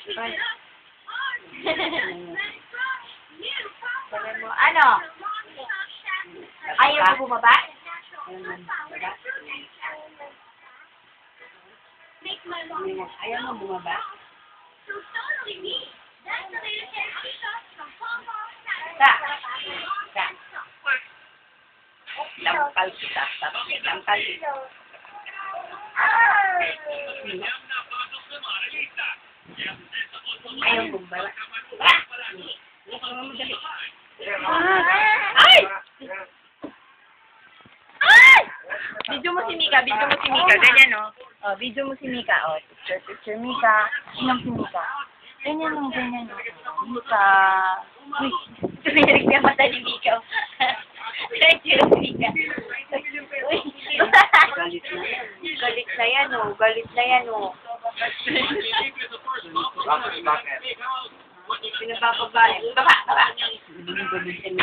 Ay. Ano? Ayaw mo bumaba? Ayaw mo bumaba? Sa. Sa. Lampal kita. Lampal kita. Ayaw bumaba. Ay! Ay! Video mo si Mika, video mo si Mika. Ganyan, no? Oh, video mo si Mika. Oh, picture Mika. Inom si Mika. Ganyan, no? Ganyan, no? Mika. Uy, tumirik na mata ni Mika. Ganyan si Mika. Uy. Galit na. Galit na yan, oh. Galit na yan, oh. Pinapapabae. Baba, baba. Galit na.